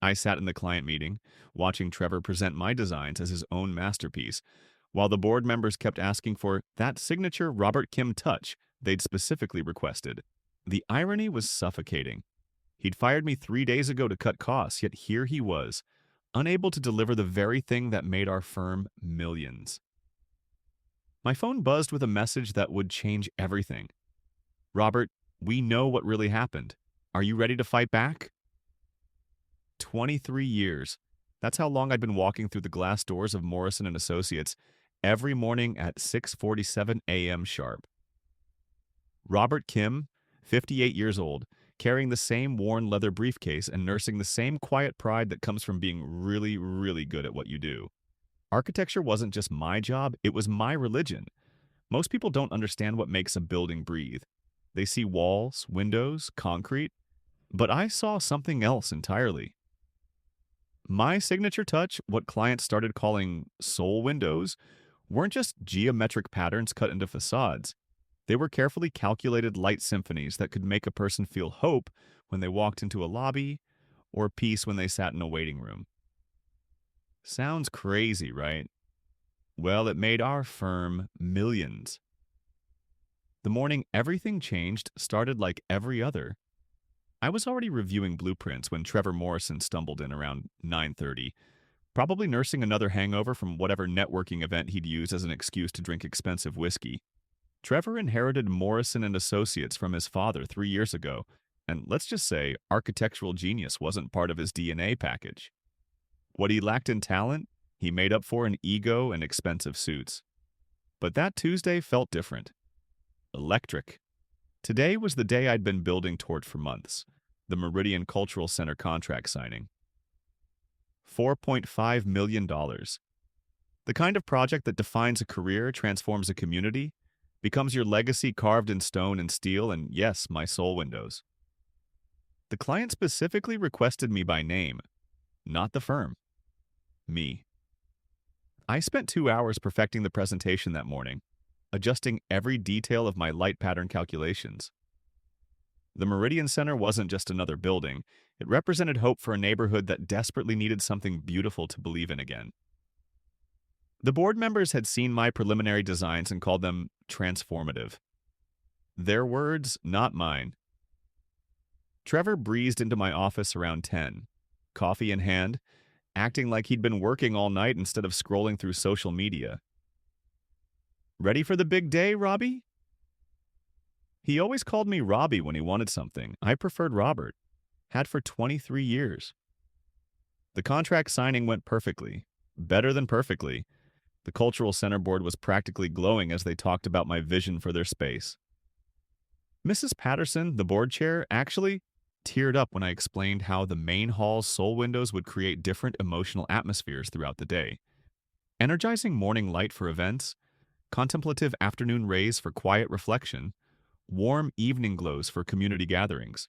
I sat in the client meeting, watching Trevor present my designs as his own masterpiece, while the board members kept asking for that signature Robert Kim touch they'd specifically requested. The irony was suffocating. He'd fired me 3 days ago to cut costs, yet here he was, unable to deliver the very thing that made our firm millions. My phone buzzed with a message that would change everything. Robert, we know what really happened. Are you ready to fight back? 23 years. That's how long I'd been walking through the glass doors of Morrison and Associates every morning at 6:47 a.m. sharp. Robert Kim, 58 years old, carrying the same worn leather briefcase and nursing the same quiet pride that comes from being really, really good at what you do. Architecture wasn't just my job, it was my religion. Most people don't understand what makes a building breathe. They see walls, windows, concrete, but I saw something else entirely. My signature touch, what clients started calling soul windows, weren't just geometric patterns cut into facades. They were carefully calculated light symphonies that could make a person feel hope when they walked into a lobby or peace when they sat in a waiting room. Sounds crazy, right? Well, it made our firm millions. The morning everything changed started like every other. I was already reviewing blueprints when Trevor Morrison stumbled in around 9:30, probably nursing another hangover from whatever networking event he'd used as an excuse to drink expensive whiskey. Trevor inherited Morrison and Associates from his father 3 years ago, and let's just say architectural genius wasn't part of his DNA package. What he lacked in talent, he made up for in ego and expensive suits. But that Tuesday felt different. Electric. Today was the day I'd been building toward for months, the Meridian Cultural Center contract signing. $4.5 million. dollars. The kind of project that defines a career, transforms a community, becomes your legacy carved in stone and steel, and yes, my soul windows. The client specifically requested me by name, not the firm. Me. I spent 2 hours perfecting the presentation that morning, adjusting every detail of my light pattern calculations. The Meridian Center wasn't just another building, it represented hope for a neighborhood that desperately needed something beautiful to believe in again. The board members had seen my preliminary designs and called them transformative. Their words, not mine. Trevor breezed into my office around 10, coffee in hand, acting like he'd been working all night instead of scrolling through social media. Ready for the big day, Robbie? He always called me Robbie when he wanted something. I preferred Robert. Had for 23 years. The contract signing went perfectly. Better than perfectly. The Cultural Center board was practically glowing as they talked about my vision for their space. Mrs. Patterson, the board chair, actually teared up when I explained how the main hall's soul windows would create different emotional atmospheres throughout the day. Energizing morning light for events, contemplative afternoon rays for quiet reflection, warm evening glows for community gatherings.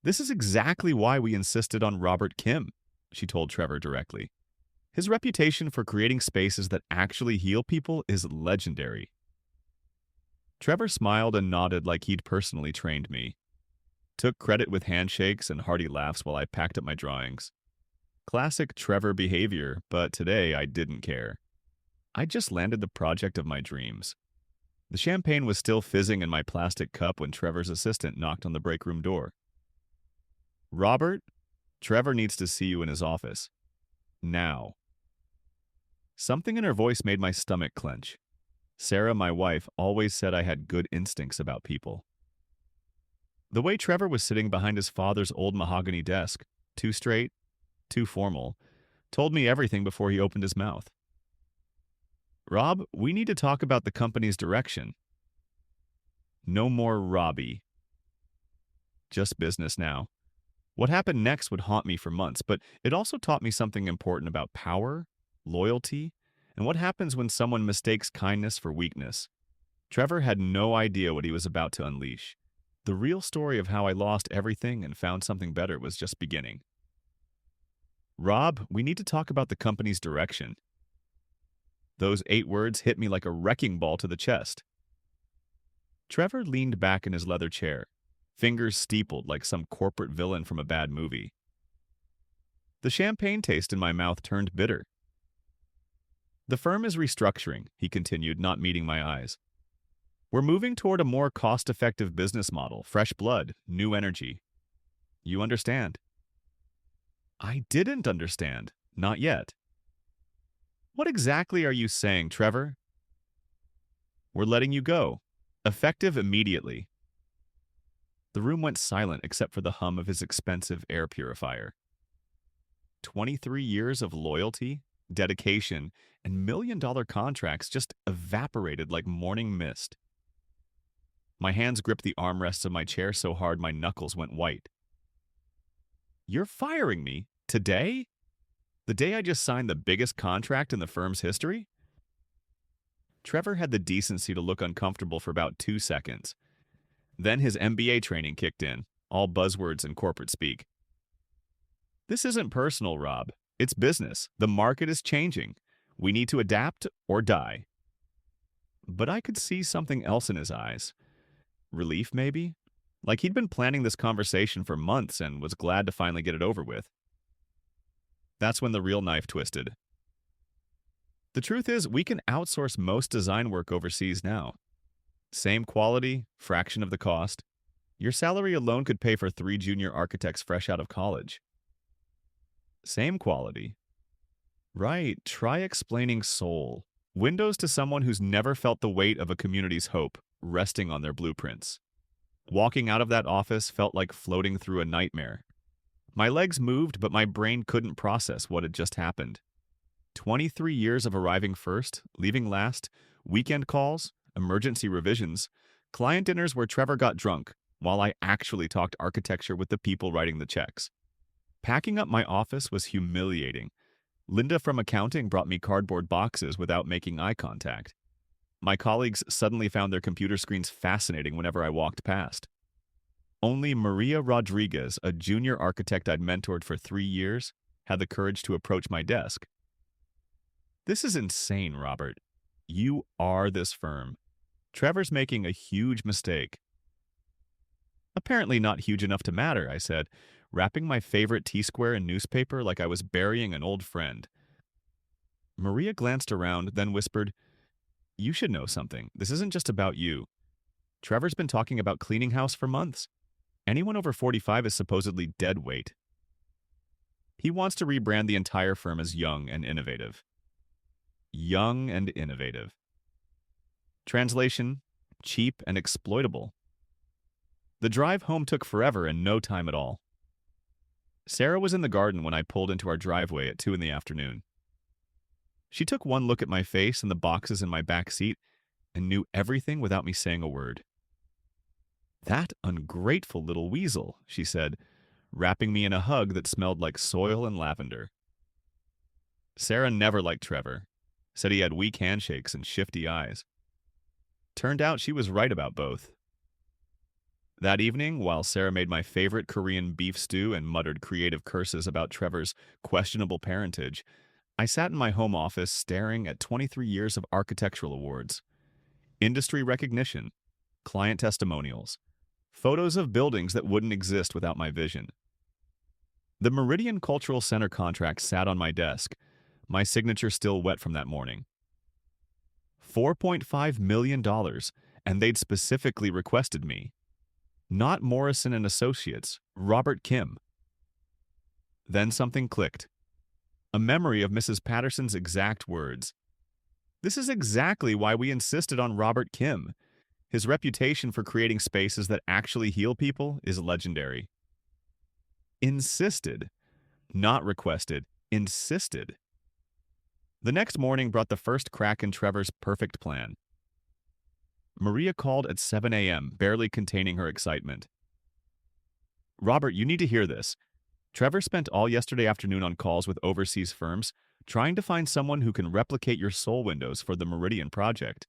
This is exactly why we insisted on Robert Kim, she told Trevor directly. His reputation for creating spaces that actually heal people is legendary. Trevor smiled and nodded like he'd personally trained me. Took credit with handshakes and hearty laughs while I packed up my drawings. Classic Trevor behavior, but today I didn't care. I just landed the project of my dreams. The champagne was still fizzing in my plastic cup when Trevor's assistant knocked on the break room door. Robert, Trevor needs to see you in his office. Now. Something in her voice made my stomach clench. Sarah, my wife, always said I had good instincts about people. The way Trevor was sitting behind his father's old mahogany desk, too straight, too formal, told me everything before he opened his mouth. Rob, we need to talk about the company's direction. No more Robbie. Just business now. What happened next would haunt me for months, but it also taught me something important about power, loyalty, and what happens when someone mistakes kindness for weakness. Trevor had no idea what he was about to unleash. The real story of how I lost everything and found something better was just beginning. Rob, we need to talk about the company's direction. Those 8 words hit me like a wrecking ball to the chest. Trevor leaned back in his leather chair, fingers steepled like some corporate villain from a bad movie. The champagne taste in my mouth turned bitter. The firm is restructuring, he continued, not meeting my eyes. We're moving toward a more cost-effective business model, fresh blood, new energy. You understand? I didn't understand. Not yet. What exactly are you saying, Trevor? We're letting you go. Effective immediately. The room went silent except for the hum of his expensive air purifier. 23 years of loyalty, dedication, and million-dollar contracts just evaporated like morning mist. My hands gripped the armrests of my chair so hard my knuckles went white. You're firing me? Today? The day I just signed the biggest contract in the firm's history? Trevor had the decency to look uncomfortable for about 2 seconds. Then his MBA training kicked in, all buzzwords and corporate speak. This isn't personal, Rob. It's business. The market is changing. We need to adapt or die. But I could see something else in his eyes. Relief, maybe? Like he'd been planning this conversation for months and was glad to finally get it over with. That's when the real knife twisted. The truth is, we can outsource most design work overseas now. Same quality, fraction of the cost. Your salary alone could pay for 3 junior architects fresh out of college. Same quality. Right, try explaining soul. Windows to someone who's never felt the weight of a community's hope resting on their blueprints. Walking out of that office felt like floating through a nightmare. My legs moved, but my brain couldn't process what had just happened. 23 years of arriving first, leaving last, weekend calls, emergency revisions, client dinners where Trevor got drunk, while I actually talked architecture with the people writing the checks. Packing up my office was humiliating. Linda from accounting brought me cardboard boxes without making eye contact. My colleagues suddenly found their computer screens fascinating whenever I walked past. Only Maria Rodriguez, a junior architect I'd mentored for 3 years, had the courage to approach my desk. This is insane, Robert. You are this firm. Trevor's making a huge mistake. Apparently not huge enough to matter, I said, wrapping my favorite T-square in newspaper like I was burying an old friend. Maria glanced around, then whispered, You should know something. This isn't just about you. Trevor's been talking about cleaning house for months. Anyone over 45 is supposedly dead weight. He wants to rebrand the entire firm as young and innovative. Young and innovative. Translation, cheap and exploitable. The drive home took forever and no time at all. Sarah was in the garden when I pulled into our driveway at 2 in the afternoon. She took one look at my face and the boxes in my back seat and knew everything without me saying a word. That ungrateful little weasel, she said, wrapping me in a hug that smelled like soil and lavender. Sarah never liked Trevor, said he had weak handshakes and shifty eyes. Turned out she was right about both. That evening, while Sarah made my favorite Korean beef stew and muttered creative curses about Trevor's questionable parentage, I sat in my home office staring at 23 years of architectural awards, industry recognition, client testimonials, photos of buildings that wouldn't exist without my vision. The Meridian Cultural Center contract sat on my desk, my signature still wet from that morning. $4.5 million, and they'd specifically requested me. Not Morrison and Associates, Robert Kim. Then something clicked. A memory of Mrs. Patterson's exact words. This is exactly why we insisted on Robert Kim. His reputation for creating spaces that actually heal people is legendary. Insisted. Not requested. Insisted. The next morning brought the first crack in Trevor's perfect plan. Maria called at 7 a.m., barely containing her excitement. Robert, you need to hear this. Trevor spent all yesterday afternoon on calls with overseas firms, trying to find someone who can replicate your Soul windows for the Meridian project.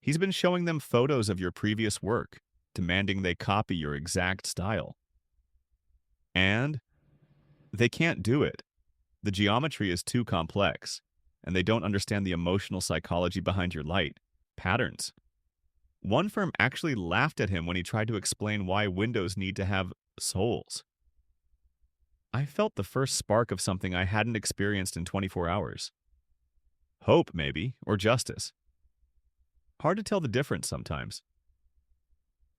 He's been showing them photos of your previous work, demanding they copy your exact style. And they can't do it. The geometry is too complex, and they don't understand the emotional psychology behind your light, patterns. One firm actually laughed at him when he tried to explain why windows need to have souls. I felt the first spark of something I hadn't experienced in 24 hours. Hope, maybe, or justice. Hard to tell the difference sometimes.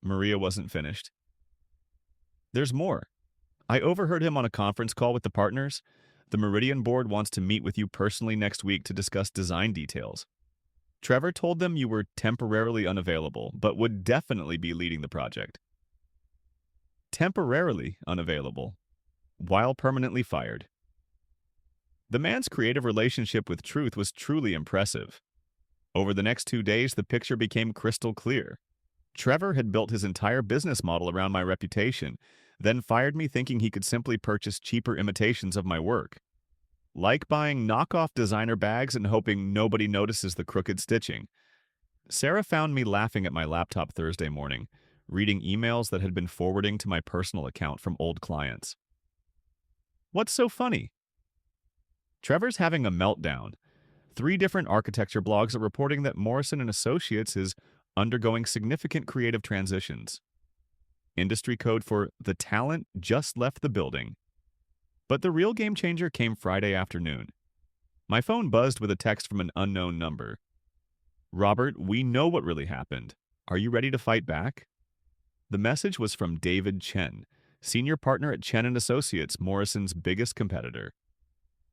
Maria wasn't finished. There's more. I overheard him on a conference call with the partners. The Meridian board wants to meet with you personally next week to discuss design details. Trevor told them you were temporarily unavailable, but would definitely be leading the project. Temporarily unavailable, while permanently fired. The man's creative relationship with truth was truly impressive. Over the next 2 days, the picture became crystal clear. Trevor had built his entire business model around my reputation, then fired me thinking he could simply purchase cheaper imitations of my work. Like buying knockoff designer bags and hoping nobody notices the crooked stitching. Sarah found me laughing at my laptop Thursday morning, reading emails that had been forwarding to my personal account from old clients. What's so funny? Trevor's having a meltdown. 3 different architecture blogs are reporting that Morrison & Associates is undergoing significant creative transitions. Industry code for "the talent just left the building." But the real game changer came Friday afternoon. My phone buzzed with a text from an unknown number. "Robert, we know what really happened. Are you ready to fight back?" The message was from David Chen, senior partner at Chen & Associates, Morrison's biggest competitor.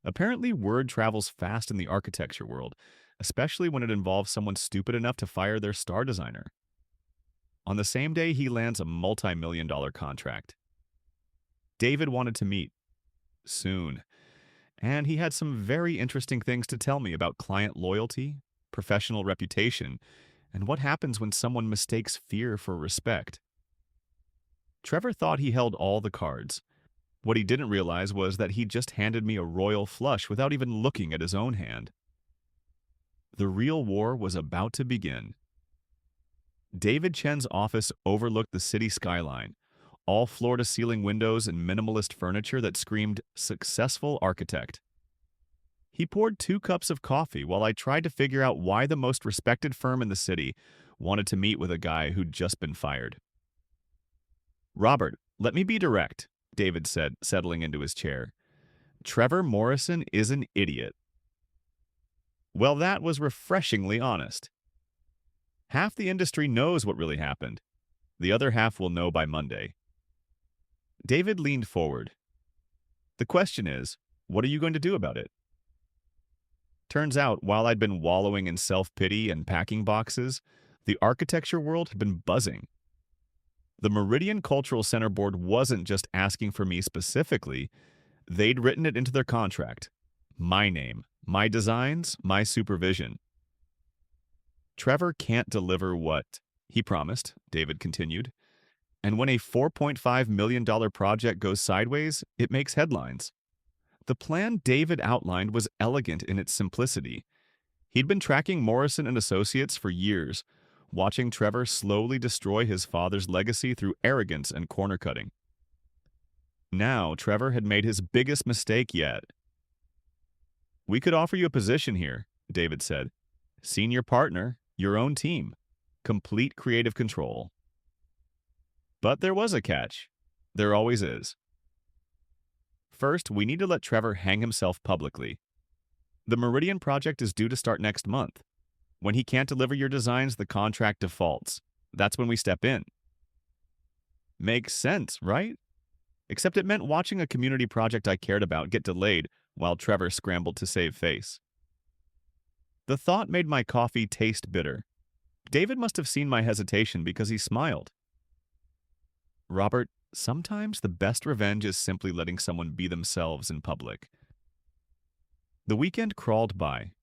Apparently, word travels fast in the architecture world, especially when it involves someone stupid enough to fire their star designer. On the same day, he lands a multi-million-dollar contract. David wanted to meet. Soon. And he had some very interesting things to tell me about client loyalty, professional reputation, and what happens when someone mistakes fear for respect. Trevor thought he held all the cards. What he didn't realize was that he just handed me a royal flush without even looking at his own hand. The real war was about to begin. David Chen's office overlooked the city skyline, all floor-to-ceiling windows and minimalist furniture that screamed successful architect. He poured 2 cups of coffee while I tried to figure out why the most respected firm in the city wanted to meet with a guy who'd just been fired. "Robert, let me be direct," David said, settling into his chair. "Trevor Morrison is an idiot." Well, that was refreshingly honest. Half the industry knows what really happened. The other half will know by Monday. David leaned forward. "The question is, what are you going to do about it?" Turns out, while I'd been wallowing in self-pity and packing boxes, the architecture world had been buzzing. The Meridian Cultural Center board wasn't just asking for me specifically, they'd written it into their contract. My name, my designs, my supervision. "Trevor can't deliver what he promised," David continued. "And when a $4.5 million project goes sideways, it makes headlines." The plan David outlined was elegant in its simplicity. He'd been tracking Morrison & Associates for years, watching Trevor slowly destroy his father's legacy through arrogance and corner-cutting. Now, Trevor had made his biggest mistake yet. "We could offer you a position here," David said. "Senior partner, your own team, complete creative control." But there was a catch. There always is. First, we need to let Trevor hang himself publicly. The Meridian project is due to start next month. When he can't deliver your designs, the contract defaults. That's when we step in. Makes sense, right? Except it meant watching a community project I cared about get delayed while Trevor scrambled to save face. The thought made my coffee taste bitter. David must have seen my hesitation because he smiled. "Robert, sometimes the best revenge is simply letting someone be themselves in public." The weekend crawled by.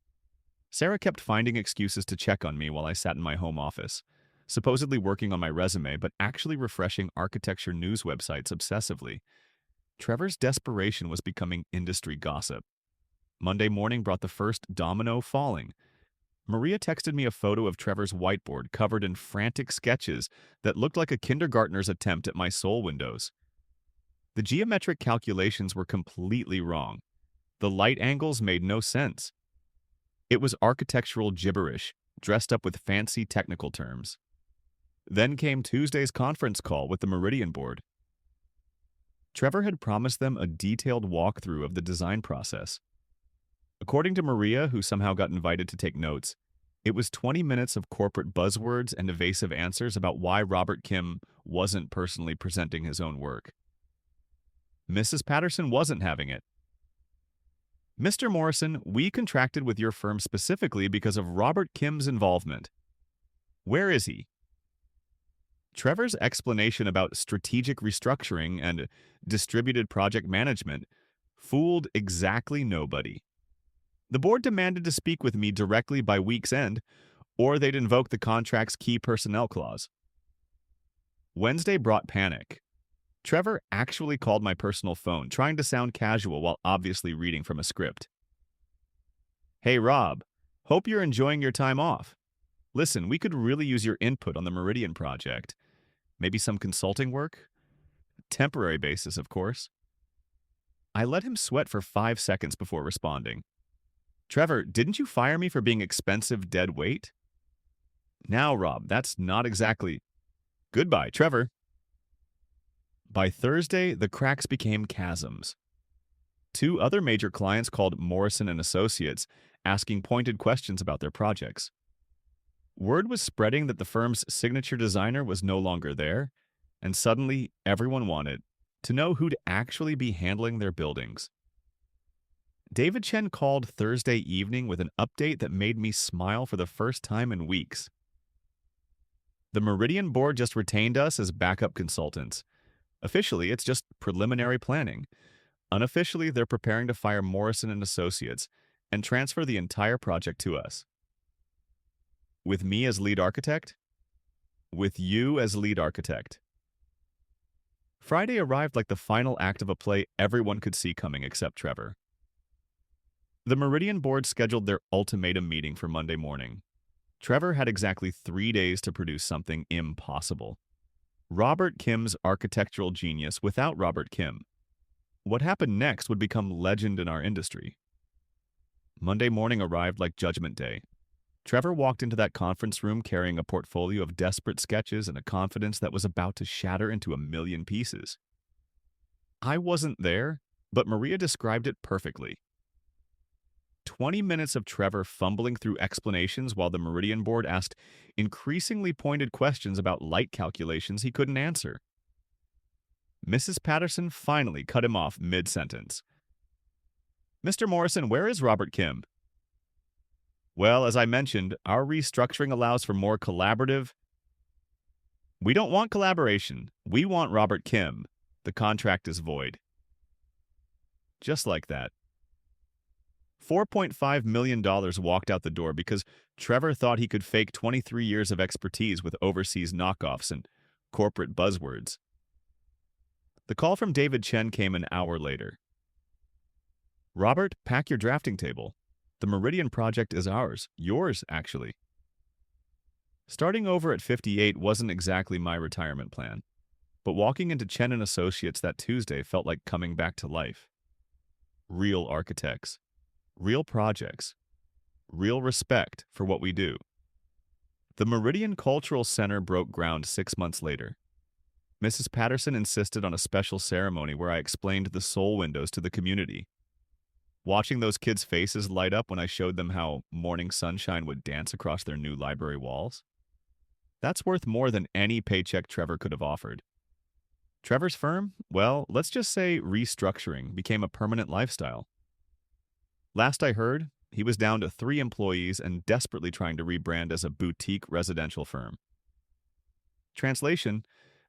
Sarah kept finding excuses to check on me while I sat in my home office, supposedly working on my resume, but actually refreshing architecture news websites obsessively. Trevor's desperation was becoming industry gossip. Monday morning brought the first domino falling. Maria texted me a photo of Trevor's whiteboard covered in frantic sketches that looked like a kindergartner's attempt at my soul windows. The geometric calculations were completely wrong. The light angles made no sense. It was architectural gibberish, dressed up with fancy technical terms. Then came Tuesday's conference call with the Meridian board. Trevor had promised them a detailed walkthrough of the design process. According to Maria, who somehow got invited to take notes, it was 20 minutes of corporate buzzwords and evasive answers about why Robert Kim wasn't personally presenting his own work. Mrs. Patterson wasn't having it. Mr. Morrison, we contracted with your firm specifically because of Robert Kim's involvement. Where is he? Trevor's explanation about strategic restructuring and distributed project management fooled exactly nobody. The board demanded to speak with me directly by week's end, or they'd invoke the contract's key personnel clause. Wednesday brought panic. Trevor actually called my personal phone, trying to sound casual while obviously reading from a script. Hey Rob, hope you're enjoying your time off. Listen, we could really use your input on the Meridian project. Maybe some consulting work? Temporary basis, of course. I let him sweat for 5 seconds before responding. Trevor, didn't you fire me for being expensive dead weight? Now, Rob, that's not exactly... Goodbye, Trevor. By Thursday, the cracks became chasms. 2 other major clients called Morrison and Associates, asking pointed questions about their projects. Word was spreading that the firm's signature designer was no longer there, and suddenly everyone wanted to know who'd actually be handling their buildings. David Chen called Thursday evening with an update that made me smile for the first time in weeks. The Meridian board just retained us as backup consultants. Officially, it's just preliminary planning. Unofficially, they're preparing to fire Morrison and Associates and transfer the entire project to us. With me as lead architect? With you as lead architect. Friday arrived like the final act of a play everyone could see coming except Trevor. The Meridian board scheduled their ultimatum meeting for Monday morning. Trevor had exactly 3 days to produce something impossible. Robert Kim's architectural genius without Robert Kim. What happened next would become legend in our industry. Monday morning arrived like Judgment Day. Trevor walked into that conference room carrying a portfolio of desperate sketches and a confidence that was about to shatter into a million pieces. I wasn't there, but Maria described it perfectly. 20 minutes of Trevor fumbling through explanations while the Meridian board asked increasingly pointed questions about light calculations he couldn't answer. Mrs. Patterson finally cut him off mid-sentence. Mr. Morrison, where is Robert Kim? Well, as I mentioned, our restructuring allows for more collaborative... We don't want collaboration. We want Robert Kim. The contract is void. Just like that. $4.5 million walked out the door because Trevor thought he could fake 23 years of expertise with overseas knockoffs and corporate buzzwords. The call from David Chen came an hour later. Robert, pack your drafting table. The Meridian project is ours. Yours, actually. Starting over at 58 wasn't exactly my retirement plan, but walking into Chen and Associates that Tuesday felt like coming back to life. Real architects. Real projects, real respect for what we do. The Meridian Cultural Center broke ground 6 months later. Mrs. Patterson insisted on a special ceremony where I explained the soul windows to the community. Watching those kids' faces light up when I showed them how morning sunshine would dance across their new library walls, that's worth more than any paycheck Trevor could have offered. Trevor's firm, well, let's just say restructuring became a permanent lifestyle. Last I heard, he was down to 3 employees and desperately trying to rebrand as a boutique residential firm. Translation: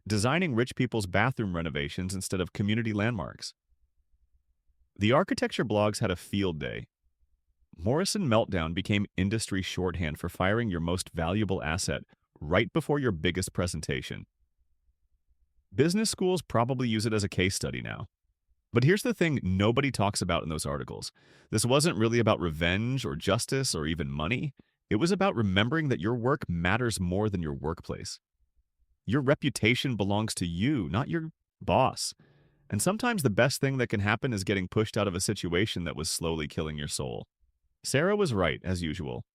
designing rich people's bathroom renovations instead of community landmarks. The architecture blogs had a field day. Morrison Meltdown became industry shorthand for firing your most valuable asset right before your biggest presentation. Business schools probably use it as a case study now. But here's the thing nobody talks about in those articles. This wasn't really about revenge or justice or even money. It was about remembering that your work matters more than your workplace. Your reputation belongs to you, not your boss. And sometimes the best thing that can happen is getting pushed out of a situation that was slowly killing your soul. Sarah was right, as usual.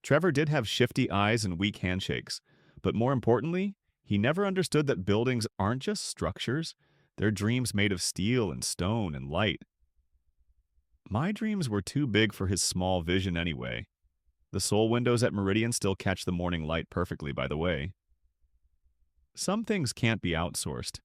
Trevor did have shifty eyes and weak handshakes. But more importantly, he never understood that buildings aren't just structures. Their dreams made of steel and stone and light. My dreams were too big for his small vision anyway. The soul windows at Meridian still catch the morning light perfectly, by the way. Some things can't be outsourced.